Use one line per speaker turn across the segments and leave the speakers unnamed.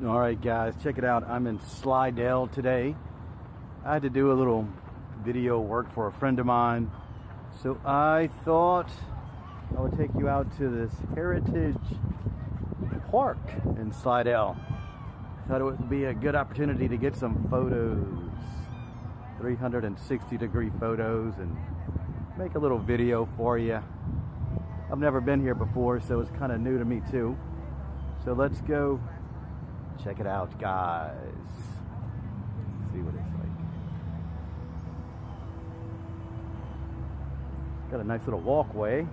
Alright guys, check it out. I'm in Slidell today. I had to do a little video work for a friend of mine, so I thought I would take you out to this heritage park in Slidell. Thought it would be a good opportunity to get some photos, 360-degree photos, and make a little video for you. I've never been here before, so it's kind of new to me too. So let's go check it out, guys. See what it's like. It's got a nice little walkway.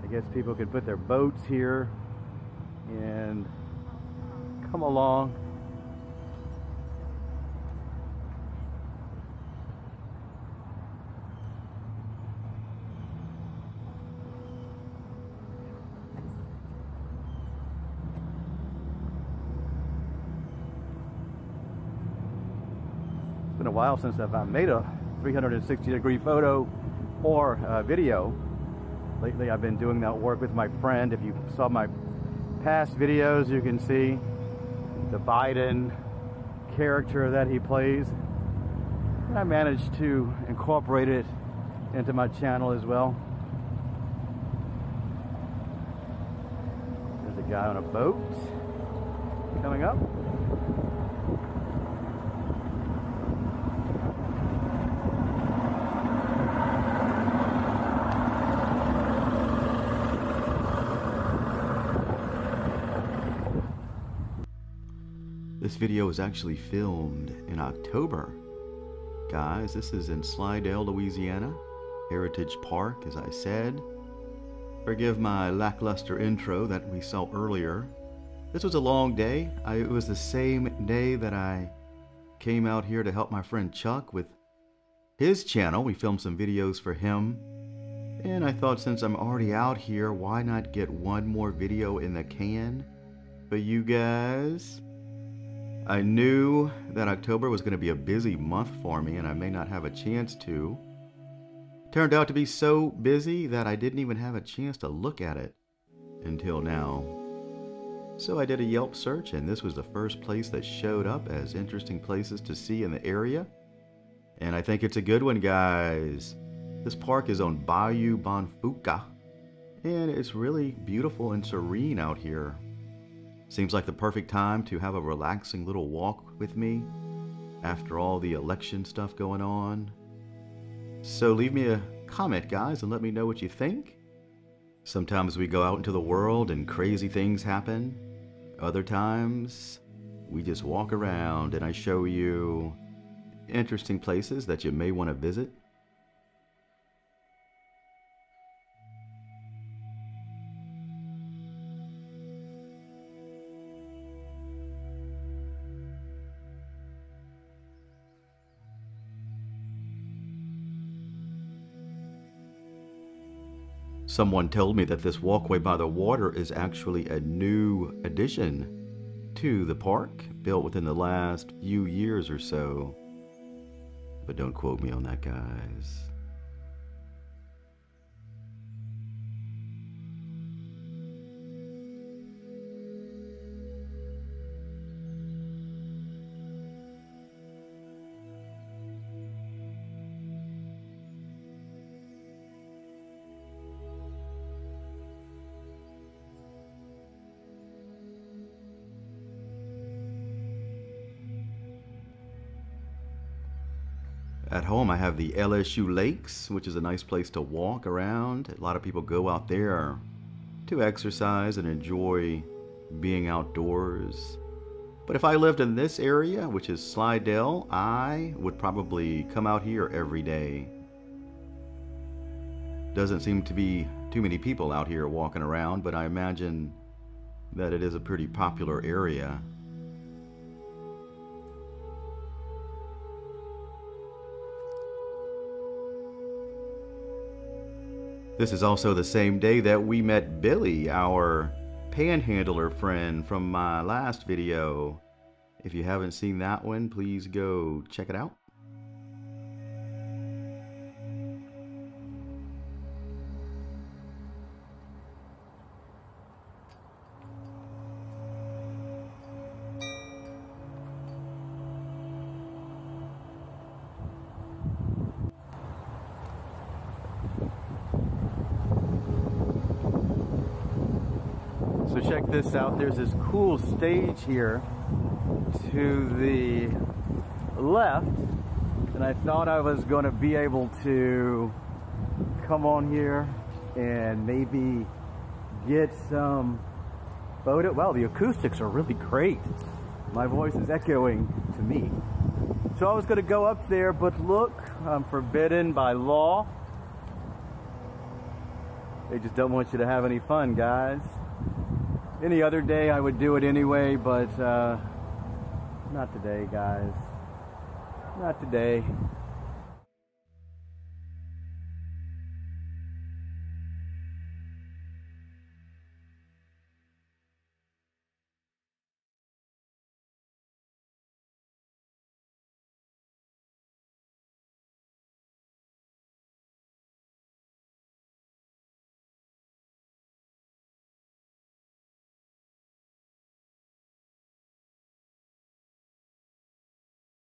I guess people could put their boats here and come along. It's been a while since I've made a 360-degree photo or video. Lately I've been doing that work with my friend. If you saw my past videos, you can see the Biden character that he plays. And I managed to incorporate it into my channel as well. There's a guy on a boat coming up.
This video was actually filmed in October. Guys, this is in Slidell, Louisiana, Heritage Park, as I said. Forgive my lackluster intro that we saw earlier. This was a long day. It was the same day that I came out here to help my friend Chuck with his channel. We filmed some videos for him. And I thought, since I'm already out here, why not get one more video in the can for you guys? I knew that October was going to be a busy month for me and I may not have a chance to. Turned out to be so busy that I didn't even have a chance to look at it until now. So I did a Yelp search and this was the first place that showed up as interesting places to see in the area. And I think it's a good one, guys. This park is on Bayou Bonfouca and it's really beautiful and serene out here. Seems like the perfect time to have a relaxing little walk with me after all the election stuff going on. So leave me a comment, guys, and let me know what you think. Sometimes we go out into the world and crazy things happen. Other times we just walk around and I show you interesting places that you may want to visit. Someone told me that this walkway by the water is actually a new addition to the park, built within the last few years or so. But don't quote me on that, guys. At home I have the LSU Lakes, which is a nice place to walk around. A lot of people go out there to exercise and enjoy being outdoors. But if I lived in this area, which is Slidell, I would probably come out here every day. Doesn't seem to be too many people out here walking around, but I imagine that it is a pretty popular area. This is also the same day that we met Billy, our panhandler friend from my last video. If you haven't seen that one, please go check it out.
So check this out. There's this cool stage here to the left, and I thought I was going to be able to come on here and maybe get some photo. Wow, the acoustics are really great. My voice is echoing to me. So I was going to go up there, but look, I'm forbidden by law. They just don't want you to have any fun, guys. Any other day I would do it anyway, but not today, guys. Not today.